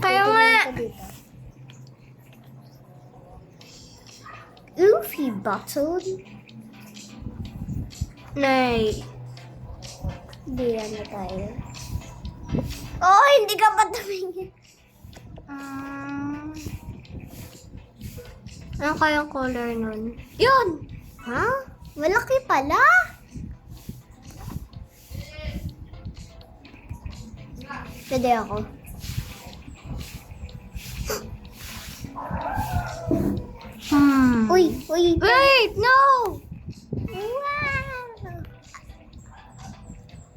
Kaya nga. Oofy bottle. Nay. Hindi na tayo. Oh, hindi ka pa tumingin. Ano kayang color nun? Yun! Ha? Malaki pala. Pwede ako. Uy. Wait! No! Wow.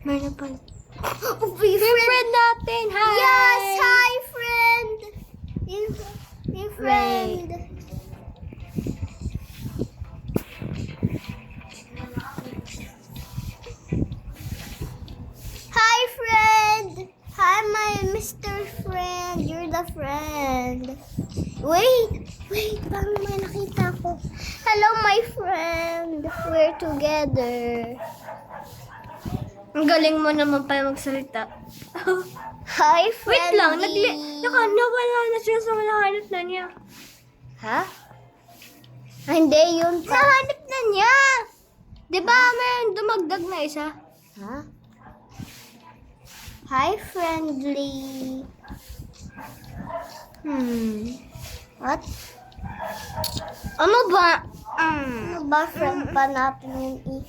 Meron pala. Oh, Yung friend natin! Hi! Yes, hi friend. Yung friend. Hi friend. Hi my Mr. Friend. You're the friend. Wait, parang may nakita ko. Hello my friend. We're together. Ang galing mo naman pala magsalita. Hi friend. Wait lang, nawala na siya sa nahanap na niya. Ha? Ah, hindi, yun pa. Nahanap na niya! Di ba may dumagdag na isa? Ha? Hi, friendly. What? Ano ba? Ano ba, friend pa natin yun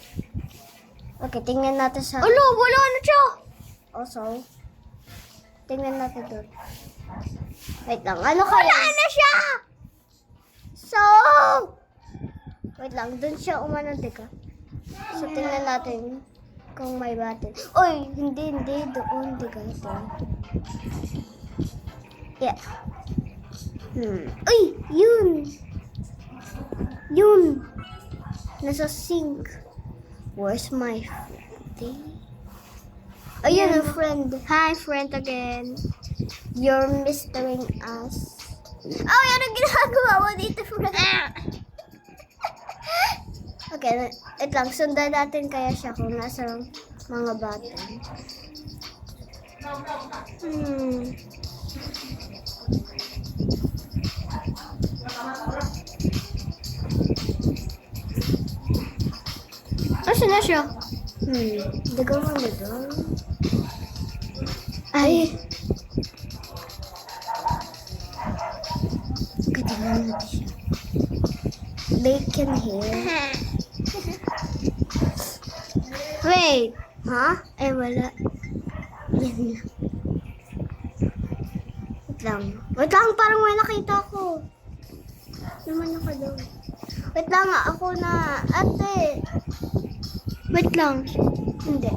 Okay, tingnan natin sa... Alo, wala na siya! Also, tingnan natin doon. Wait lang, ano kaya? Wala na siya! So, wait lang, doon siya umano, ka. So, tingnan natin kung may button. Oy, hindi, doon, ka. Ito. Yeah. Uy, yun. Nasa sink. Where's my friend? Ayun, a friend. Hi, friend again. You're mistering us. Oh, yan ang ginagawa mo dito, friend. Okay, wait lang. Sundan natin kaya siya kung nasa mga button. Asa na siya? Dagang mo na doon. Ay. Katingnan natin siya. They can hear. Wait. Ha? Ay, wala. Yan na. Wait lang, parang may nakita ko. Naman ako doon. Wait lang, ako na. Ate. Wait lang. Hindi.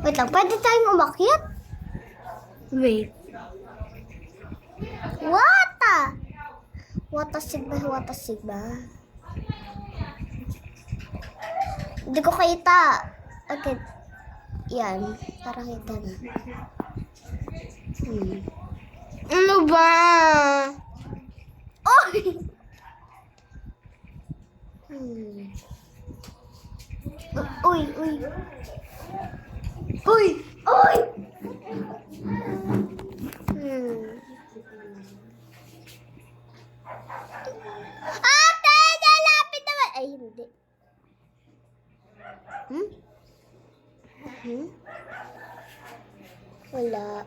Wait lang, pwede tayong umakyat? Wait. Wata! Wata sigba. Hindi ko kita. Okay. Yan. Parang kita na. Ano ba? Oy! Uy! Ate! Nalapit naman! Ay, hindi. Wala.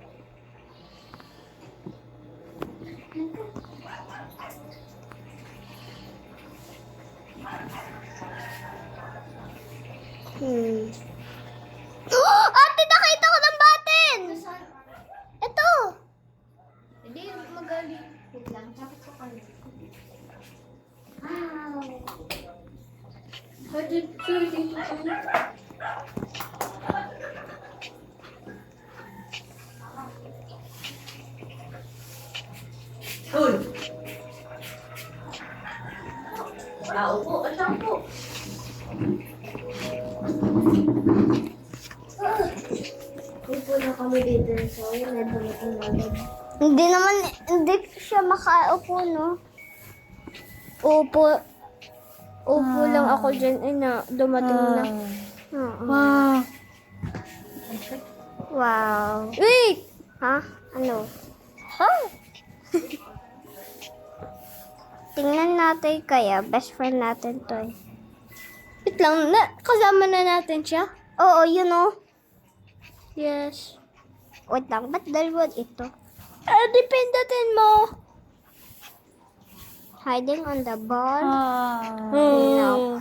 Ate, nakita ko ng button! Ito! Hindi, magaling. Wait lang, tapos ko kayo. Wow! Uy! Upo. Saan po? dito sa akin, may dumating na agad. Hindi siya makaupo, no? Upo lang ako dyan. Ay na, dumating na. Oo. Wow. Wow. Wait! Ha? Ano? Ha? Tingnan natin kaya. Best friend natin to eh. Wait lang, kasama na natin siya? Oo, you know. Yes. Wait lang, ba't dalawa ito? Depindutin mo. Hiding on the ball. Oh.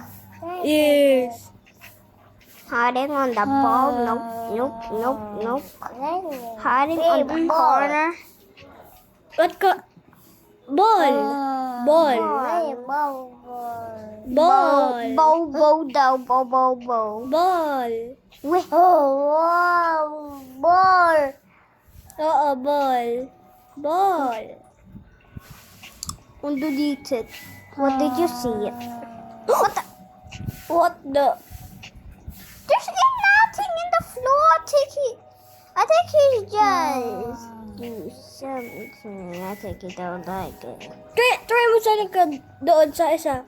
Yes. Hiding on the ball. Nope. Hiding on the corner. What ka? Ball. Ball. Ball. Bow daw. Bow. Ball. Wait. Ball. Oo, ball. Ball. Undulated. What did you see? What the? There's nothing in the floor. I think he's just do something. I think he don't like it. Try mo sa likod. Doon sa isa.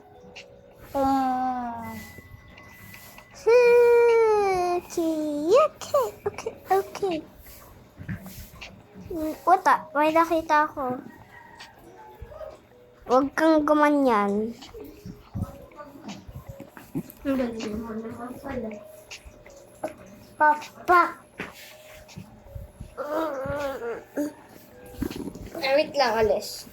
Okay. Wata, may nakita ako. Huwag kang gumanyan. Ang galing mo naman pala. Papa. Wait lang, alis.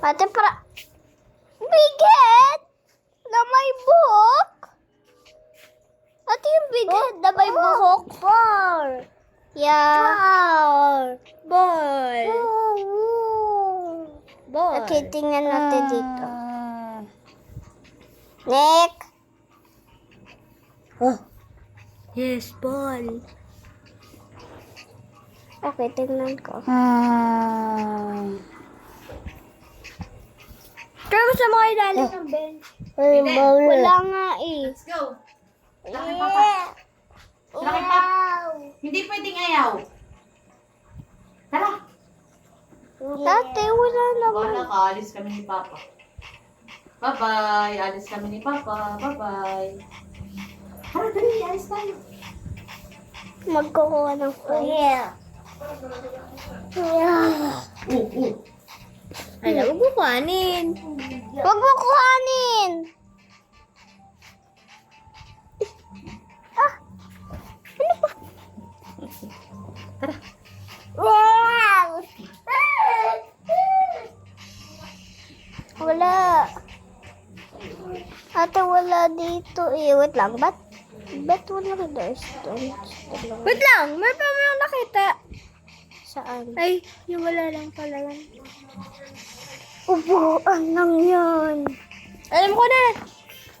Ate, bigat na may buhok. Ate, yung bigat na may buhok. Ball. Yeah. Ball. Ball. Okay, tingnan natin dito. Nick. Yes, ball. Okay, tingnan ko. Try mo sa mga ilalim ng bench. Wala nga eh. Let's go. Laki papa. Laki papa. Hindi pwedeng ayaw. Tara. Dati, wala naman. Wala ka, alis kami ni Papa. Bye-bye. Alis kami ni Papa. Bye-bye. Tara, dali. Alis tayo. Magkukuha ng fire. Oo. Alam mo, kukuhanin. Huwag mo kuhanin! Wow! Wala. Ate, wala dito eh. Wait lang, ba't wala ka doon? Wait lang, may pa mo nakita. Saan? Ay, yung wala lang pala yan. Upuan lang yan. Alam ko na.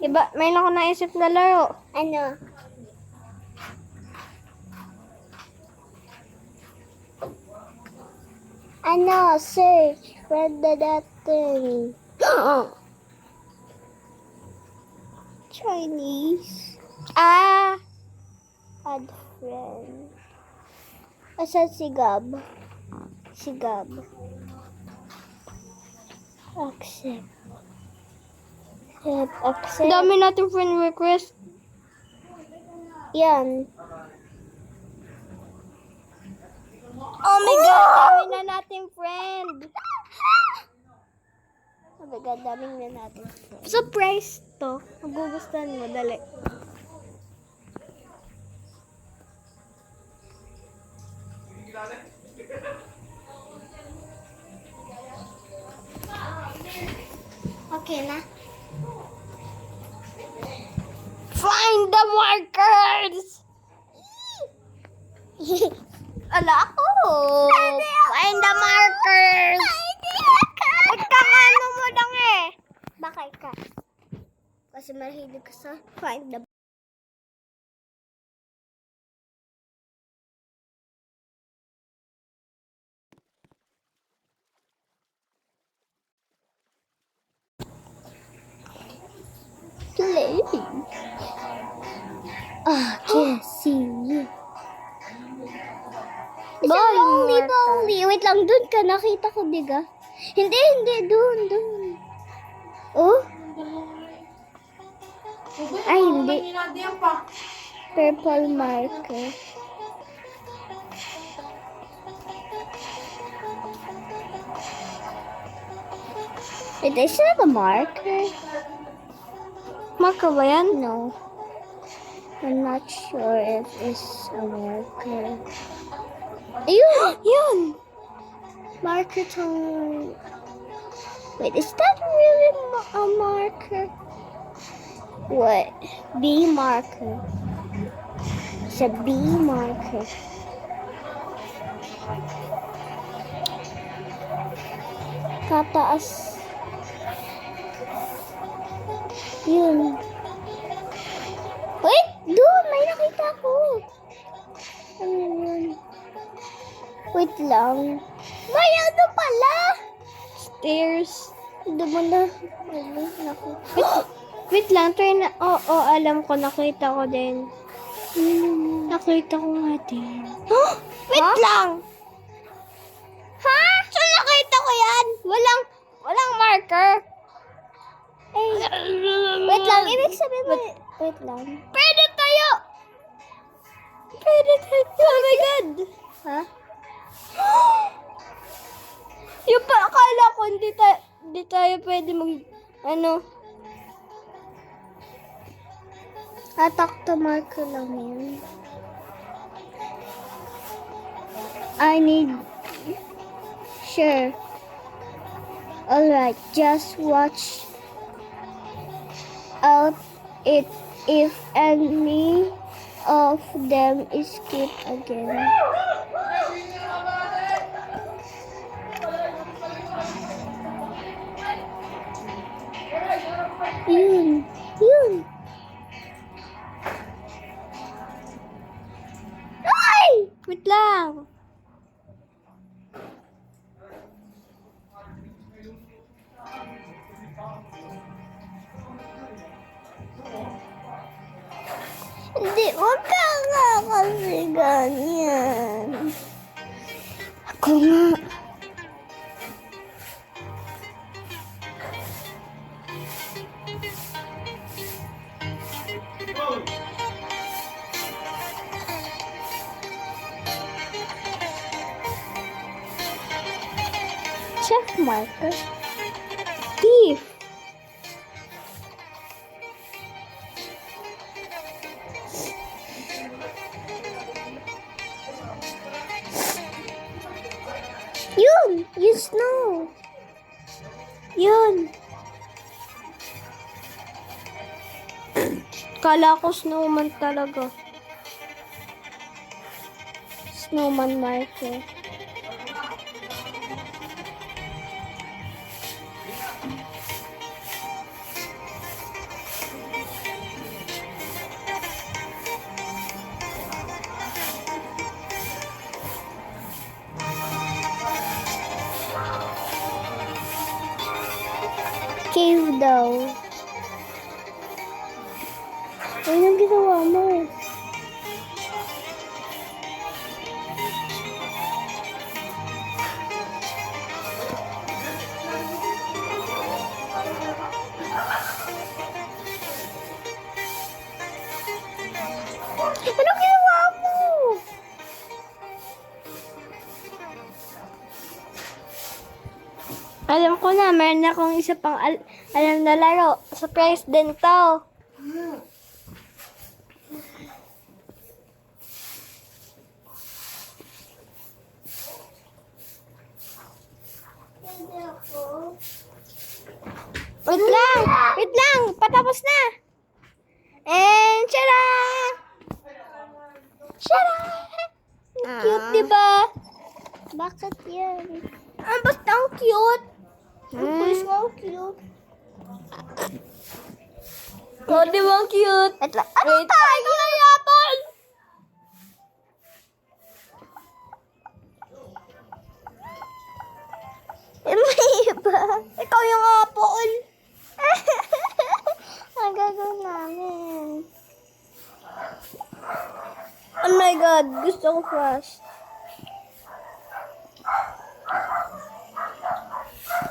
Iba, may ako naisip na laro. Ano? Ano? Search. Friend na natin. Chinese. Add friend. Asan si Gab? Si Gab. Accept. Accept. Dami natin friend request. Yan. Oh my God, dami na natin friend. Oh my God, daming na natin friend. Surprise to. Magugustuhan mo, dali. Okay na. Find the markers! Ala ako. Find the markers. Magkakano mo lang eh. Bakit ka? Kasi mahilig ka sa find the playing. Ah, can't see you. Bowly. Wait lang, dun ka. Nakita ko, diga. Hindi, dun. Oh? Ay, hindi. Purple marker. Wait, is that a marker? Marker ba yan? No. I'm not sure if it's a marker. Ayun! Yun! Marker tone. Wait, is that really a marker? What? B marker. It's a B marker. Tataas. Yun. Wait! Doon! May nakita ko! Ano yun? Wait lang. May ano pala? Stairs. Doon mo na. Wait lang, try na. Oo, alam ko, nakita ko din. Nakita ko nga din. Wait lang! Ha? So nakita ko yan? Walang marker. Eh, wait lang. Ibig sabihin mo, wait lang. Pwede tayo! Oh my God! Ha? Yung pa, akala ko hindi tayo pwede ano. Attack to marker lang yun. I need... Sure. Alright, just watch out if any of them escape again. Yun. Ay! Wait lang. Hindi, wag ka nga kasi ganyan. Ako nga. Check marker. Thief. Yun! Yung snow! Yun! Kala ko snowman talaga. Snowman marker. Cave daw. Anong ginawa mo? Anong ginawa mo? Alam ko na, meron akong isa pang alam na laro. Surprise din to. Wait lang, patapos na. And tada! Tada! Cute, diba? Bakit yan? Basta ang cute. Pulis mo ang cute. Oh, di ba ang cute? Ano tayo? Apple! May iba. Ikaw yung apple. Ang gagawin Gusto ko fast.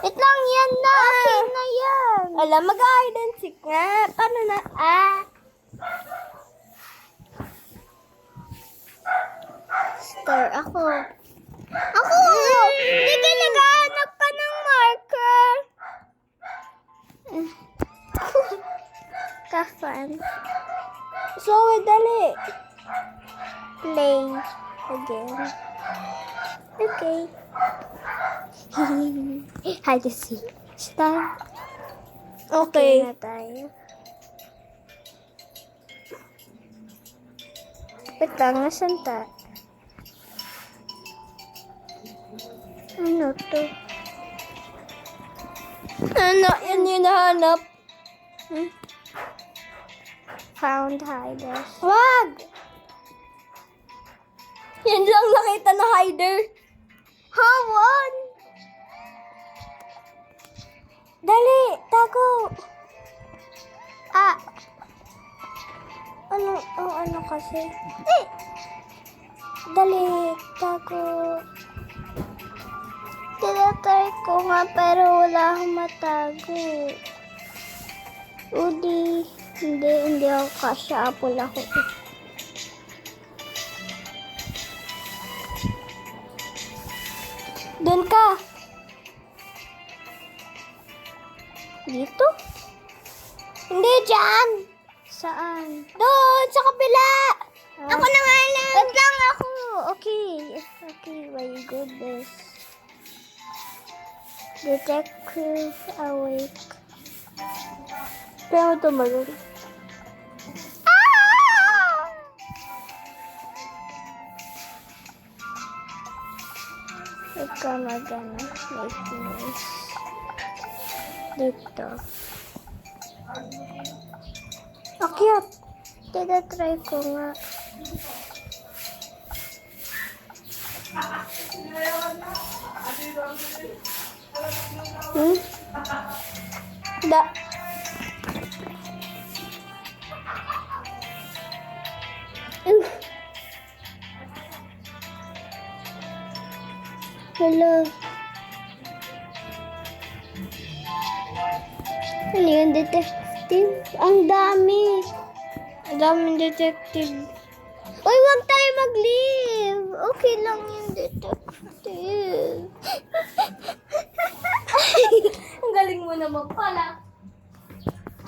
Wait lang, yan na. Okay na yan. Alam, mag-hide and seek nga. Paano na? Star ako. Ako! Hindi ka naghahanap pa ng marker. Kafan. So, dali. Play again. Okay. Hide and seek. Star. Okay. Na tayo. Wait lang, nasan ta? Ano to? Ano? Yan yung nahanap. Found hiders. Wag! Yan lang nakita na hider. Hawon! Dali, tago. Ano kasi? Dali, tago. Tinatry ko nga pero wala akong matago. Hindi ako kasya. Apple ako. Doon ka. Dito? Hindi, dyan. Saan? Doon, sa kabila. Ako na nga lang. Wait lang ako. Okay. Okay, my goodness. Detective awake. Pero tumalun. Ikaw magana. Make noise. Dito. Akyat. Tinatry ko nga. Da. Hello. Ano yung detective? Ang dami. Ang daming detective. Uy, wag tayo mag-leave. Okay lang yung detective. Ang galing mo naman pala.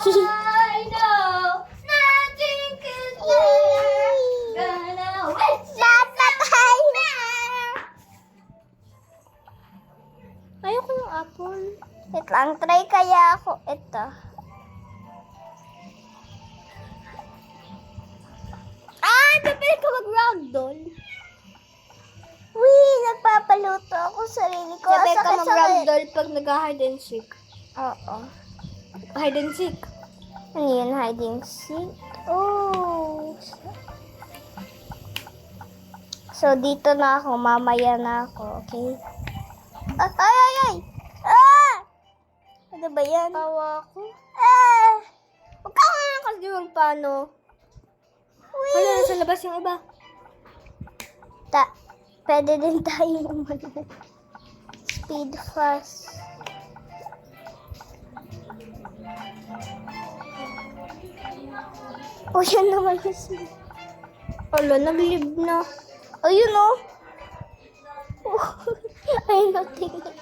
I know nothing could gonna wait. Ayoko ng apple. Wait lang, try kaya ako ito. Pwede ka mag-ragdoll. Uy, nagpapaluto ako sarili ko. Pwede ka Sakit sa- mag-ragdoll pag nag-hide and seek. Oo. Hide and seek. Ano yun, hiding seat? Oh. So, dito na ako. Mamaya na ako, okay? Ay! Ano ba yan? Tawa ko. Huwag ka nga Kasi magpaano. Wala, nasa labas yung iba. Pwede din tayo umano. Speed fast. Yan naman kasi. Wala, nag-live na. Ayun o. Ayun o, tingnan.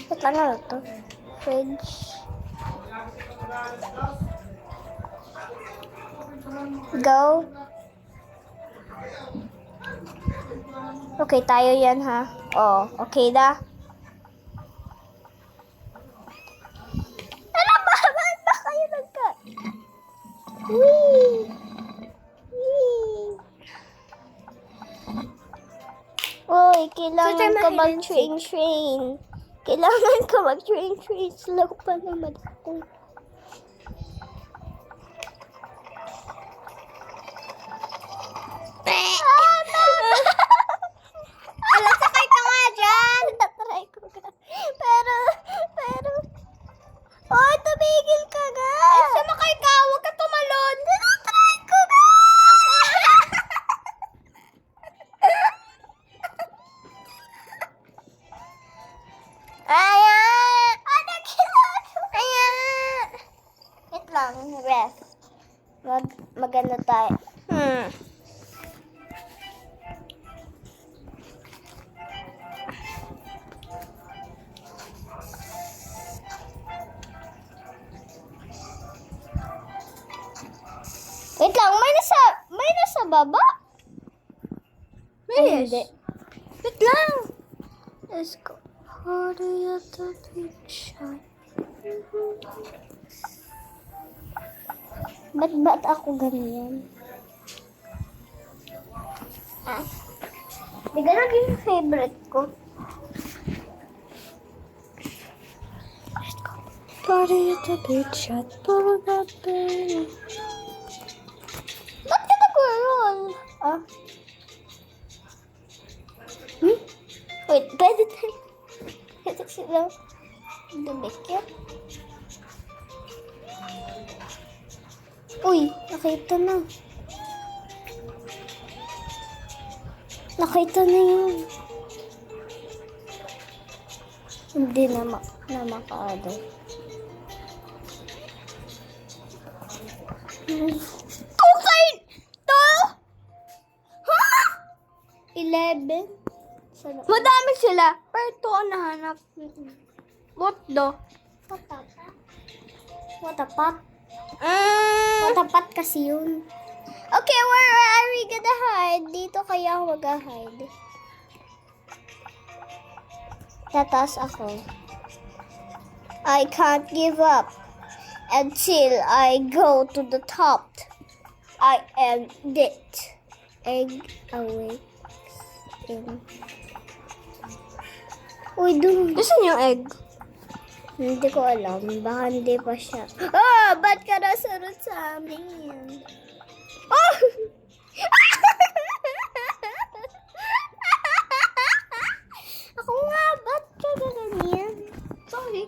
Ba't lang ano to? Fridge. Go. Okay, tayo yan ha. Oh, okay na. Ano ba? Bakit ba kayo nagka? Wee! Wee! Uy, kailangan So, ko tama, mag-train. Kailangan ko mag-train. Slow pa naman ako. Alam, sakay ka nga dyan. Natry ko ka. Pero, oh, tumigil ka nga. Magano tayo. Wait lang, may nasa baba? Ay, hindi. Wait lang. Let's go. Party at the beach. Ba't ako ganyan? Di ka naging favorite ko. Party at the beach at Bogota. Ba't ka nag-roll? Wait, pwede tayo. Pwede sila dumikit. Uy, nakita na. Nakita na yun. Hindi na makaano. Okay! To! Ha? 11? Madami sila. Pero ito ang nahanap. What the? Watapat? Watapat kasi yun. Okay, where are we gonna hide? Dito kaya ako mag-hide. Tataas ako. I can't give up until I go to the top. I am dead. Egg away. Uy, dun. Gusto niyo egg? Hindi ko alam. Baka hindi pa siya. Ba't ka nasunod sa amin? Oh! Ako nga, ba't ka ganyan? Sorry.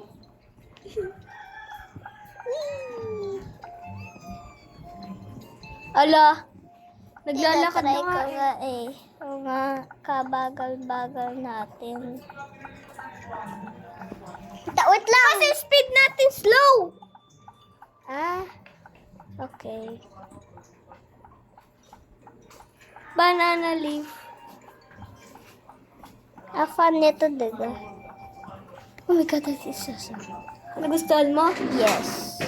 Ala. Naglalakad na Tinatry nga ko nga eh. Oo nga, kabagal-bagal natin. Wait lang! Kasi speed natin slow. Okay. Banana leaf. Fun nito, diba? Oh my God, that is so sad. Nagustuhan mo? Yes.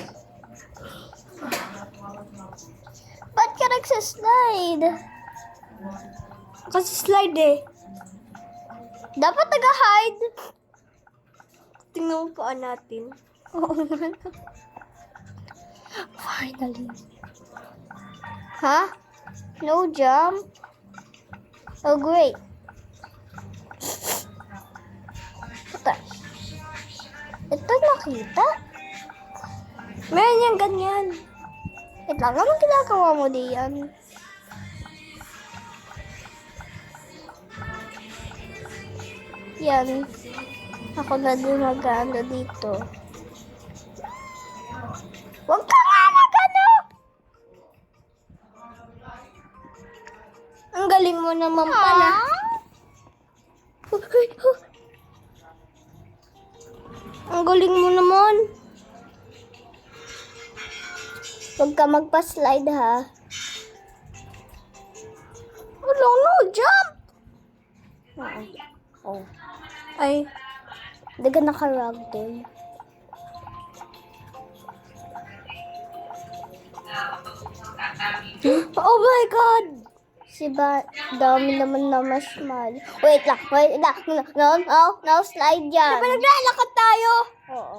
Ba't ka nagsaslide? Kasi slide eh. Dapat nag-hide. Tingnan mo paan natin. Oo naman. Finally. Ha? No jump? Oh, great. Ito nakita? Meron yung ganyan. Wait lang, anong ginagawa mo diyan? Yan. Ako na din mag-ano dito. Huwag ka nga mag-ano! Ang galing mo naman pala. Ang galing mo naman. Huwag ka magpa-slide ha. Wala, no jump. Oh. Ay, Hindi ka naka-rug din. oh my God. Siba, dami naman na marshmallow. Wait lang. No, slide yan. Diba naglalakad tayo? Oo.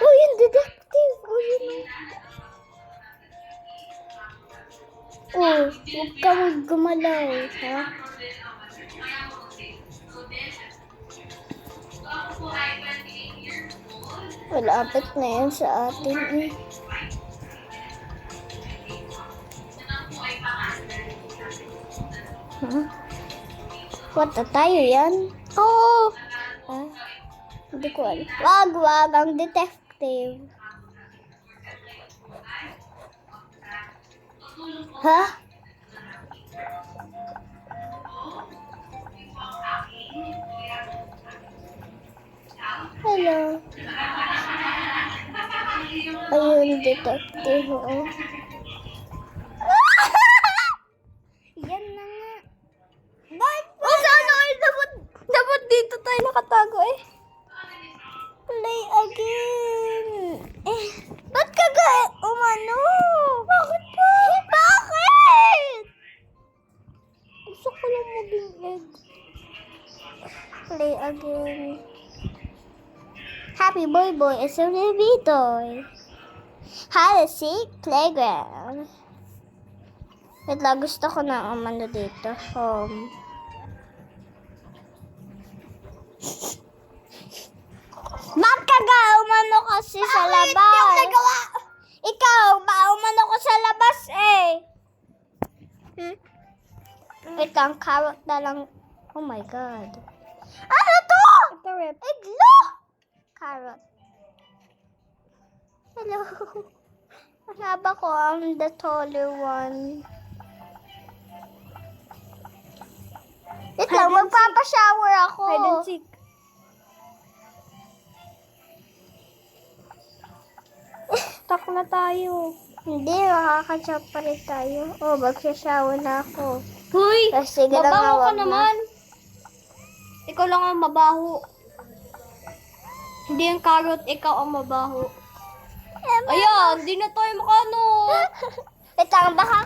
Oh, yung detective. Oh, yun. Oh, huwag ka gumalaw, ha? Malapit na yan sa atin, eh. Huh? What, tayo yan? Oo. Ha? Hindi ko alam. Wag, ang detective. Ha? Hello. Ayun, detective. Oh. Yan na nga. Oh, sana kayo dapat dito tayo nakatago eh. Play again. Ba't ka umano? Bakit pa? Bakit? Gusto ko lang mabingid. Play again. Happy Boy Boy is a Vitoy. Hide and seek playground. Wait lang, gusto ko na umano dito. Ba't ka umano kasi sa labas? Ikaw, umano ko sa labas eh. Wait lang, carrot na lang. Oh my God. Ano to? Ito, Rep. Iglo! Carrot. Hello. Hanaba ko ang the taller one. Wait lang, Hide and magpapashower ako. Hide and seek. Stuck na tayo. Hindi, makakachop pa rin tayo. Oh, magsashower na ako. Hoy! Sige na nga, Mabaho ka wag na. naman. Ikaw lang ang mabaho. Hindi yung carrot, ikaw ang mabaho. Ayan, hindi na tayo makano. Wait lang, baka